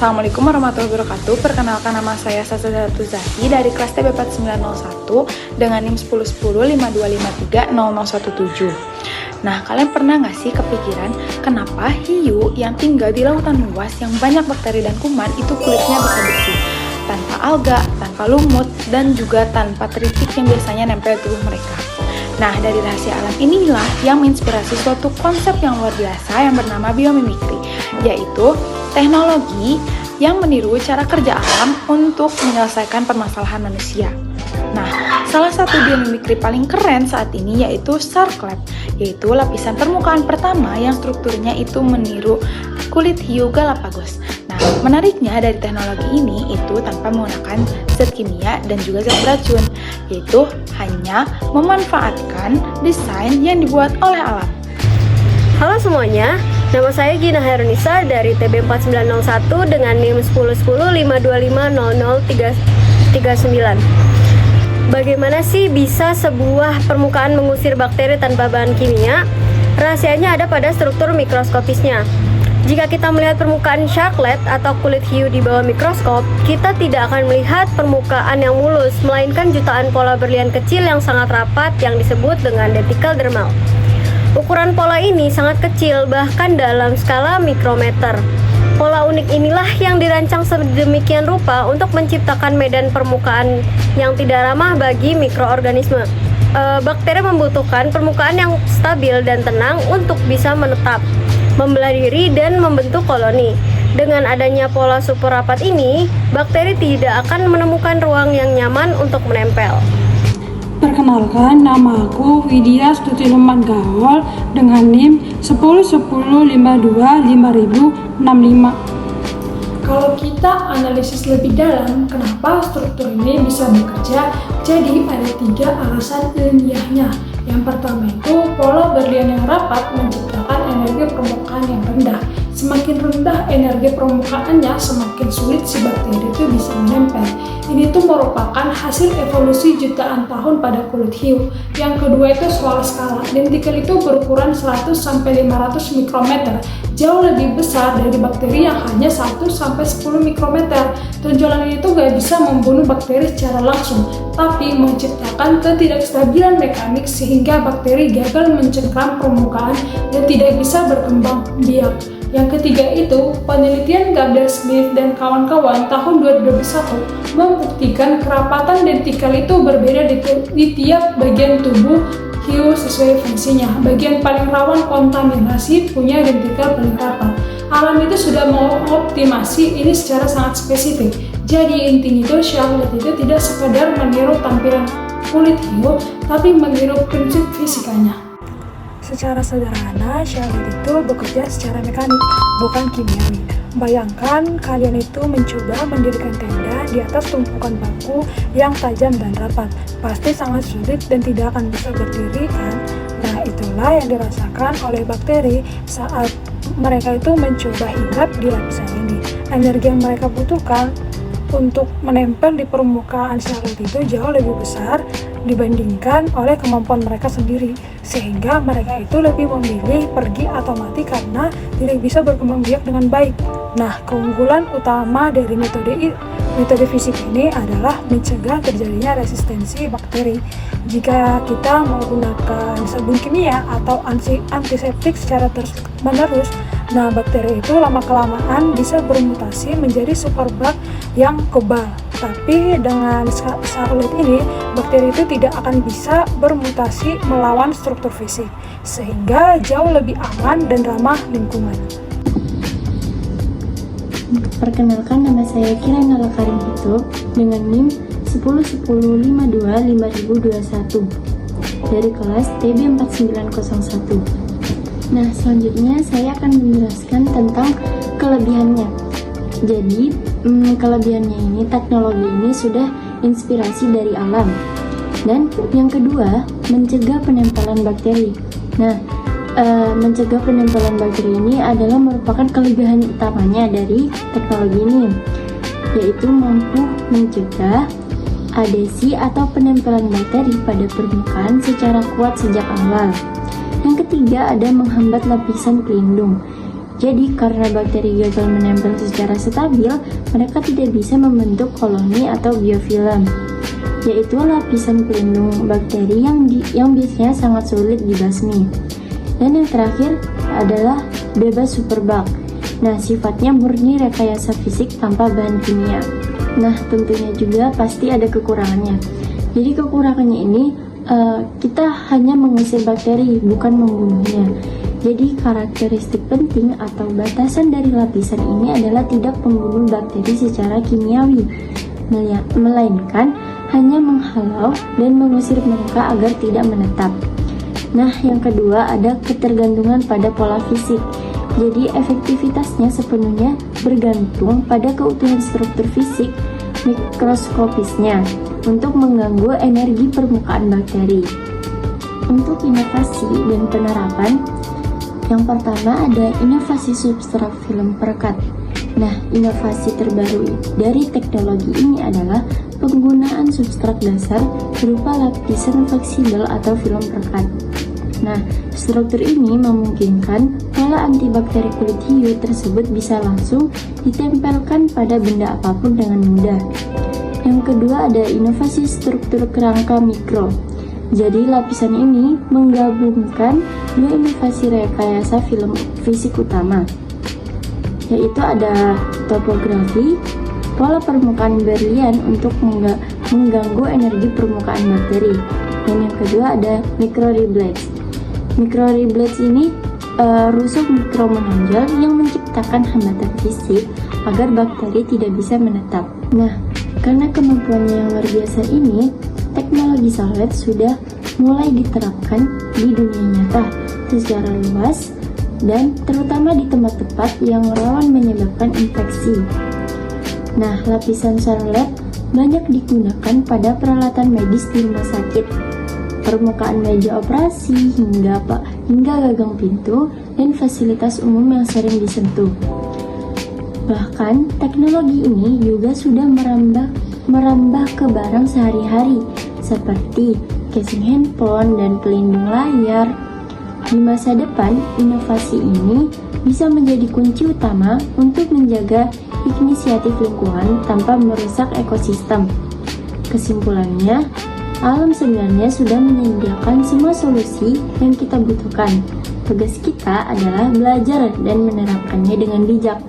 Assalamualaikum warahmatullahi wabarakatuh. Perkenalkan, nama saya Sasa Zaki dari kelas TB 4901 dengan NIM 1010525300117. Nah, kalian pernah nggak sih kepikiran kenapa hiu yang tinggal di lautan luas yang banyak bakteri dan kuman itu kulitnya bisa bersih, tanpa alga, tanpa lumut, dan juga tanpa teritik yang biasanya nempel di tubuh mereka? Nah, dari rahasia alam inilah yang menginspirasi suatu konsep yang luar biasa yang bernama biomimikri, yaitu teknologi yang meniru cara kerja alam untuk menyelesaikan permasalahan manusia. Nah, salah satu biomimikri paling keren saat ini yaitu Shark Lab, yaitu lapisan permukaan pertama yang strukturnya itu meniru kulit hiu Galapagos. Nah, menariknya dari teknologi ini itu tanpa menggunakan zat kimia dan juga zat beracun, yaitu hanya memanfaatkan desain yang dibuat oleh alam. Halo semuanya, nama saya Gina Hairunisa dari TB 4901 dengan NIM 10105250039. Bagaimana sih bisa sebuah permukaan mengusir bakteri tanpa bahan kimia? Rahasianya ada pada struktur mikroskopisnya. Jika kita melihat permukaan sharklet atau kulit hiu di bawah mikroskop, kita tidak akan melihat permukaan yang mulus, melainkan jutaan pola berlian kecil yang sangat rapat yang disebut dengan dentikel dermal. Ukuran pola ini sangat kecil, bahkan dalam skala mikrometer. Pola unik inilah yang dirancang sedemikian rupa untuk menciptakan medan permukaan yang tidak ramah bagi mikroorganisme. Bakteri membutuhkan permukaan yang stabil dan tenang untuk bisa menetap, membelah diri, dan membentuk koloni. Dengan adanya pola super rapat ini, bakteri tidak akan menemukan ruang yang nyaman untuk menempel. Perkenalkan, nama aku Widya Stuti Gaul dengan NIM 10105255065. Kalau kita analisis lebih dalam, kenapa struktur ini bisa bekerja, jadi ada 3 alasan ilmiahnya. Yang pertama itu, pola berlian yang rapat menciptakan energi permukaan yang rendah. Semakin rendah energi permukaannya, semakin sulit si bakteri itu bisa menempel. Ini tuh merupakan hasil evolusi jutaan tahun pada kulit hiu. Yang kedua itu soal skala. Dentikel itu berukuran 100-500 mikrometer, jauh lebih besar dari bakteri yang hanya 1-10 mikrometer. Tonjolan ini tuh gak bisa membunuh bakteri secara langsung, tapi menciptakan ketidakstabilan mekanik sehingga bakteri gagal mencengkram permukaan dan tidak bisa berkembang biak. Yang ketiga itu, penelitian Gabriel Smith dan kawan-kawan tahun 2021 membuktikan kerapatan dentikel itu berbeda di tiap bagian tubuh hiu sesuai fungsinya. Bagian paling rawan kontaminasi punya dentikel paling rapat. Alam itu sudah mengoptimasi ini secara sangat spesifik. Jadi intinya itu sharklet itu tidak sekadar meniru tampilan kulit hiu, tapi meniru prinsip fisikanya. Secara sederhana, sharklet itu bekerja secara mekanik, bukan kimiawi. Bayangkan kalian itu mencoba mendirikan tenda di atas tumpukan batu yang tajam dan rapat. Pasti sangat sulit dan tidak akan bisa berdiri, kan? Nah, itulah yang dirasakan oleh bakteri saat mereka itu mencoba hinggap di lapisan ini. Energi yang mereka butuhkan untuk menempel di permukaan sharklet itu jauh lebih besar dibandingkan oleh kemampuan mereka sendiri, sehingga mereka itu lebih memilih pergi atau mati karena tidak bisa berkembang biak dengan baik. Nah, keunggulan utama dari metode fisik ini adalah mencegah terjadinya resistensi bakteri. Jika kita menggunakan sabun kimia atau antiseptik secara terus-menerus, nah bakteri itu lama-kelamaan bisa bermutasi menjadi superbug yang kebal. Tapi dengan sharklet ini, bakteri itu tidak akan bisa bermutasi melawan struktur fisik, sehingga jauh lebih aman dan ramah lingkungan. Perkenalkan, nama saya Kirana Lakarim Hito dengan NIM 10105255021 dari kelas TB 4901. Nah, selanjutnya saya akan menjelaskan tentang kelebihannya. Jadi, kelebihannya ini, teknologi ini sudah inspirasi dari alam. Dan yang kedua, mencegah penempelan bakteri. Nah, mencegah penempelan bakteri ini adalah merupakan kelebihan utamanya dari teknologi ini, yaitu mampu mencegah adesi atau penempelan bakteri pada permukaan secara kuat sejak awal. Yang ketiga, ada menghambat lapisan pelindung. Jadi karena bakteri gagal menempel secara stabil, mereka tidak bisa membentuk koloni atau biofilm, yaitu lapisan pelindung bakteri yang biasanya sangat sulit dibasmi. Dan yang terakhir adalah bebas superbug. Nah, sifatnya murni rekayasa fisik tanpa bahan kimia. Nah, tentunya juga pasti ada kekurangannya. Jadi kekurangannya ini kita hanya mengusir bakteri, bukan membunuhnya. Jadi karakteristik penting atau batasan dari lapisan ini adalah tidak membunuh bakteri secara kimiawi, melainkan hanya menghalau dan mengusir mereka agar tidak menetap. Nah, yang kedua ada ketergantungan pada pola fisik. Jadi efektivitasnya sepenuhnya bergantung pada keutuhan struktur fisik mikroskopisnya untuk mengganggu energi permukaan bakteri. Untuk inovasi dan penerapan, yang pertama ada inovasi substrat film perekat. Nah, inovasi terbaru dari teknologi ini adalah penggunaan substrat dasar berupa lapisan fleksibel atau film perekat. Nah, struktur ini memungkinkan pola antibakteri kulit hiu tersebut bisa langsung ditempelkan pada benda apapun dengan mudah. Yang kedua ada inovasi struktur kerangka mikro. Jadi lapisan ini menggabungkan dua inovasi rekayasa film fisik utama, yaitu ada topografi, pola permukaan berlian untuk mengganggu energi permukaan bakteri. Dan yang kedua ada microriblates. Microriblates ini rusuk mikro menonjol yang menciptakan hambatan fisik agar bakteri tidak bisa menetap. Nah, karena kemampuannya yang luar biasa ini, teknologi Solvet sudah mulai diterapkan di dunia nyata secara luas dan terutama di tempat-tempat yang rawan menyebabkan infeksi. Nah, lapisan Solvet banyak digunakan pada peralatan medis di rumah sakit, permukaan meja operasi, hingga gagang pintu dan fasilitas umum yang sering disentuh. Bahkan, teknologi ini juga sudah merambah ke barang sehari-hari seperti casing handphone dan pelindung layar. Di masa depan, inovasi ini bisa menjadi kunci utama untuk menjaga inisiatif lingkungan tanpa merusak ekosistem. Kesimpulannya, alam sebenarnya sudah menyediakan semua solusi yang kita butuhkan. Tugas kita adalah belajar dan menerapkannya dengan bijak.